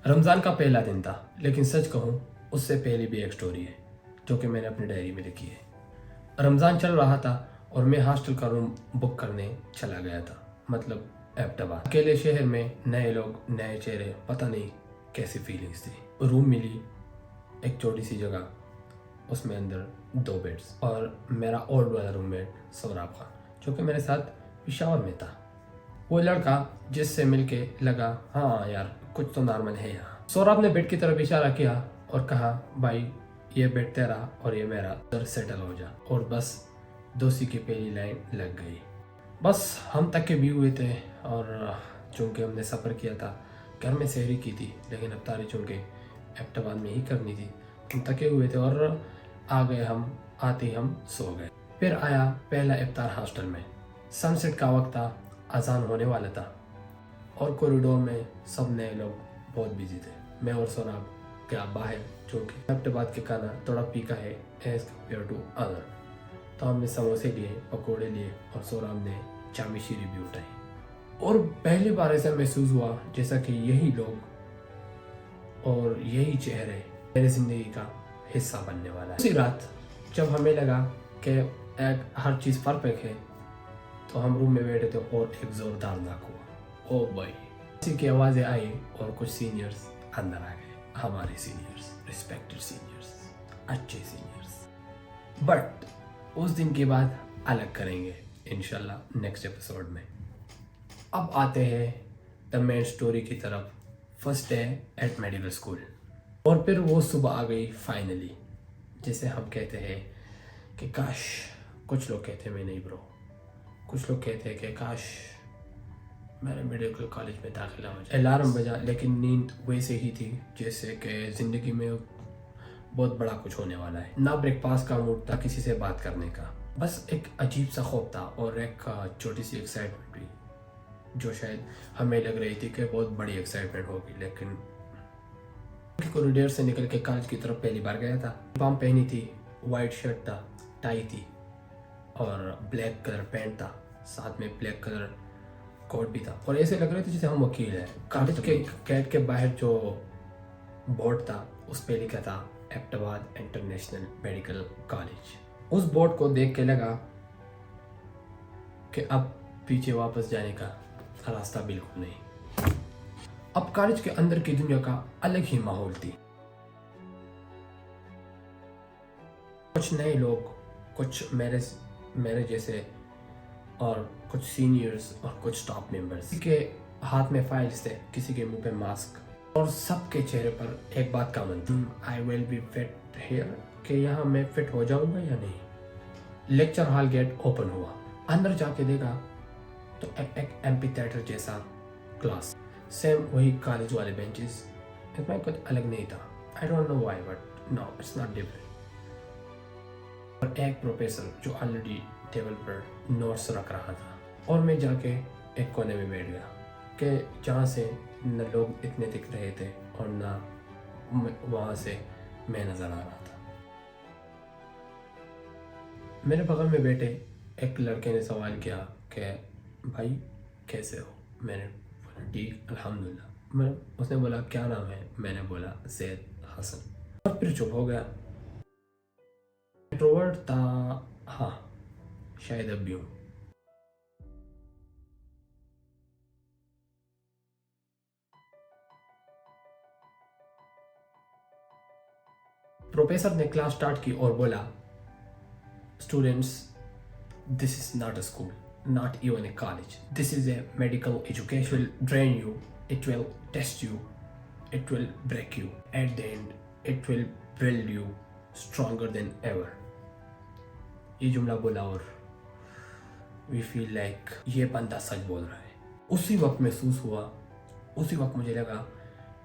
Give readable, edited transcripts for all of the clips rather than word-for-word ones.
रमज़ान का पहला दिन था, लेकिन सच कहूँ उससे पहले भी एक स्टोरी है जो कि मैंने अपनी डायरी में लिखी है। रमज़ान चल रहा था और मैं हॉस्टल का रूम बुक करने चला गया था, मतलब एबटाबाद। अकेले शहर में, नए लोग, नए चेहरे, पता नहीं कैसी फीलिंग्स थी। रूम मिली, एक छोटी सी जगह, उसमें अंदर 2 बेड्स और मेरा ओल्ड वाला रूममेट सौराब खान, जो कि मेरे साथ पिशावर में था। वो लड़का जिससे मिलके लगा हाँ यार कुछ तो नॉर्मल है यहाँ। सौरभ ने बेड की तरफ इशारा किया और कहा भाई ये बेड तेरा और ये मेरा, उधर सेटल हो जा। और बस दोस्ती की पहली लाइन लग गई। बस हम तक के भी हुए थे और चूँकि हमने सफ़र किया था, घर में सहरी की थी, लेकिन अफ्तारी चूँकि एबटाबाद में ही करनी थी, हम थके हुए थे और आ गए। हम आते ही हम सो गए। फिर आया पहला इफ्तार हॉस्टल में। सनसेट का वक्त था, अजान होने वाला था और कॉरिडोर में सब नए लोग बहुत बिजी थे। मैं और सौरभ क्या बाहर, क्योंकि एबटाबाद के खाना थोड़ा फीका है एज कम्पेयर टू अदर। तो हमने समोसे लिए, पकोड़े लिए और सौरभ ने चामी शीरी भी उठाई। और पहली बार ऐसा महसूस हुआ जैसा कि यही लोग और यही चेहरे मेरी ज़िंदगी का हिस्सा बनने वाला है। उसी रात जब हमें लगा कि हर चीज़ परफेक्ट है, तो हम रूम में बैठे थे और एक जोरदार नाक हुआ। ओ भाई, किसी की आवाज़ें आई और कुछ सीनियर्स अंदर आ गए। हमारे सीनियर्स, रिस्पेक्टेड सीनियर्स, अच्छे सीनियर्स। बट उस दिन के बाद अलग करेंगे इंशाल्लाह नेक्स्ट एपिसोड में। अब आते हैं द मेन स्टोरी की तरफ। First day at medical school, और फिर वो सुबह आ गई फाइनली। जैसे हम कहते हैं कि काश, कुछ लोग कहते हैं मैं नहीं ब्रो, कुछ लोग कहते हैं कि काश मेरे मेडिकल कॉलेज में दाखिला हो जाए। अलार्म बजा, लेकिन नींद वैसे ही थी जैसे कि ज़िंदगी में बहुत बड़ा कुछ होने वाला है। ना ब्रेकफास्ट का मूड था, किसी से बात करने का, बस एक अजीब सा खौफ था और एक छोटी सी एक्साइटमेंट भी, जो शायद हमें लग रही थी कि बहुत बड़ी एक्साइटमेंट होगी। लेकिन कॉरिडोर से निकल के कॉलेज की तरफ पहली बार गया था। पाम पहनी थी, वाइट शर्ट था, टाई थी और ब्लैक कलर पैंट था, साथ में ब्लैक कलर कोट भी था। और ऐसे लग रहे थे जैसे हम वकील हैं। कॉलेज के गेट के बाहर जो बोर्ड था उस पे लिखा था एबटाबाद इंटरनेशनल मेडिकल कॉलेज। उस बोर्ड को देख के लगा कि अब पीछे वापस जाने का रास्ता बिल्कुल नहीं। अब कॉलेज के अंदर की दुनिया का अलग ही माहौल थी। कुछ नए लोग, कुछ मेरे जैसे और कुछ सीनियर्स और कुछ स्टाफ मेंबर्स। किसी के हाथ में फाइल्स थे, किसी के मुंह पे मास्क, और सबके चेहरे पर एक बात का मन, I will be fit here, कि यहाँ मैं फिट हो जाऊंगा या नहीं। लेक्चर हॉल गेट ओपन हुआ, अंदर जाके देखा तो एक एम्पी थिएटर जैसा क्लास, सेम वही कॉलेज वाले बेंचेस, इसमें कुछ अलग नहीं था। I don't know why, but no it's not different. और एक प्रोफेसर जो ऑलरेडी टेबल पर नोट्स रख रहा था, और मैं जाके एक कोने में बैठ गया कि जहाँ से न लोग इतने दिख रहे थे और ना वहाँ से मैं नज़र आ रहा था। मेरे बगल में बैठे एक लड़के ने सवाल किया कि भाई कैसे हो। मैंने बोला ठीक अल्हम्दुलिल्लाह। उसने बोला क्या नाम है, मैंने बोला ज़ैद हसन, और फिर चुप हो गया। इंट्रोवर्ट था, हाँ शायद अब भी हूँ। प्रोफेसर ने क्लास स्टार्ट की और बोला students, this is not a school, not even a college, this is a medical education, will drain you, it will test you, it will break you, at the end it will build you stronger than ever. ये जुमला बोला और we feel like ये बंदा सच बोल रहा है। उसी वक्त महसूस हुआ, उसी वक्त मुझे लगा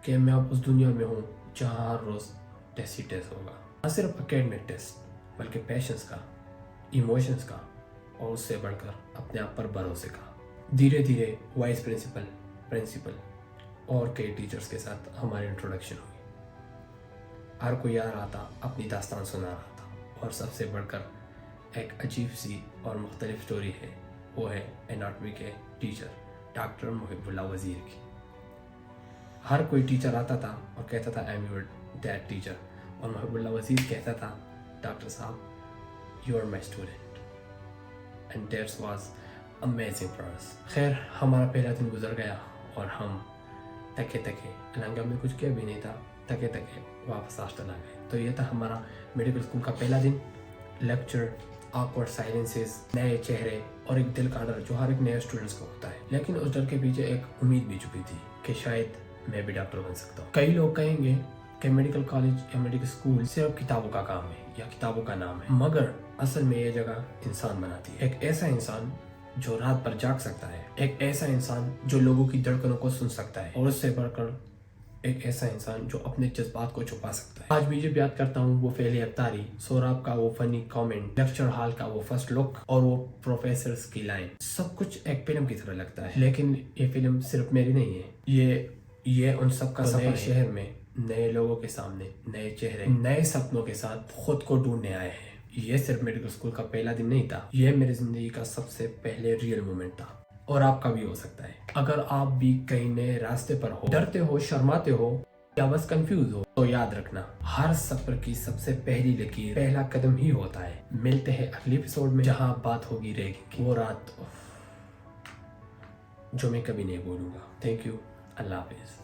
कि मैं अब उस दुनिया में हूँ जहाँ हर रोज़ टेस्ट ही टेस्ट होगा। न सिर्फ एकेडमिक टेस्ट, बल्कि पैशंस का, इमोशंस का, और उससे बढ़कर अपने आप पर भरोसे का। धीरे धीरे वाइस प्रिंसिपल और कई टीचर्स के साथ हमारी इंट्रोडक्शन हुई। हर कोई आ रहा था, अपनी दास्तान सुना रहा था, और सबसे बढ़कर एक अजीब सी और मुख्तलिफ स्टोरी है, वो है एनाटॉमी के टीचर डॉक्टर मुहिबुल्लाह वज़ीर की। हर कोई टीचर आता था और कहता था I am your dad teacher, और मुहिबुल्लाह वज़ीर कहता था डॉक्टर साहब you are my student, and that's was amazing for us. खैर हमारा पहला दिन गुजर गया और हम तके अलंगा में कुछ किया भी नहीं था, तके वापस हॉस्टल आ गए। तो ये था हमारा मेडिकल स्कूल का पहला दिन। लेक्चर, awkward silences, नए चेहरे और एक दिल का डर जो हर एक नए स्टूडेंट्स को होता है। लेकिन उस डर के पीछे एक उम्मीद भी छुपी थी कि शायद मैं भी डॉक्टर बन सकता हूँ। कई लोग कहेंगे कि मेडिकल कॉलेज या मेडिकल स्कूल सिर्फ किताबों का काम है या किताबों का नाम है, मगर असल में ये जगह इंसान बनाती है। एक ऐसा इंसान जो रात भर जाग सकता है, एक ऐसा इंसान जो लोगों की धड़कनों को सुन सकता है, और उससे बढ़कर एक ऐसा इंसान जो अपने जज्बात को छुपा सकता है। आज भी जब याद करता हूँ वो फेले अफ्तारी, सोराब का वो फनी कमेंट, लेक्चर हॉल का वो फर्स्ट लुक और वो प्रोफेसर्स की लाइन, सब कुछ एक फिल्म की तरह लगता है। लेकिन ये फिल्म सिर्फ मेरी नहीं है, ये उन सब का सफर है। शहर में नए लोगों के सामने नए चेहरे, नए सपनों के साथ खुद को ढूंढने आए हैं। ये सिर्फ मेडिकल स्कूल का पहला दिन नहीं था, ये मेरी जिंदगी का सबसे पहले रियल मोमेंट था, और आपका भी हो सकता है। अगर आप भी कहीं नए रास्ते पर हो, डरते हो, शर्माते हो या बस कंफ्यूज हो, तो याद रखना हर सफर की सबसे पहली लकीर पहला कदम ही होता है। मिलते हैं अगले एपिसोड में जहां बात होगी रैगिंग की, वो रात जो मैं कभी नहीं भूलूंगा। Thank you, Allah Hafiz.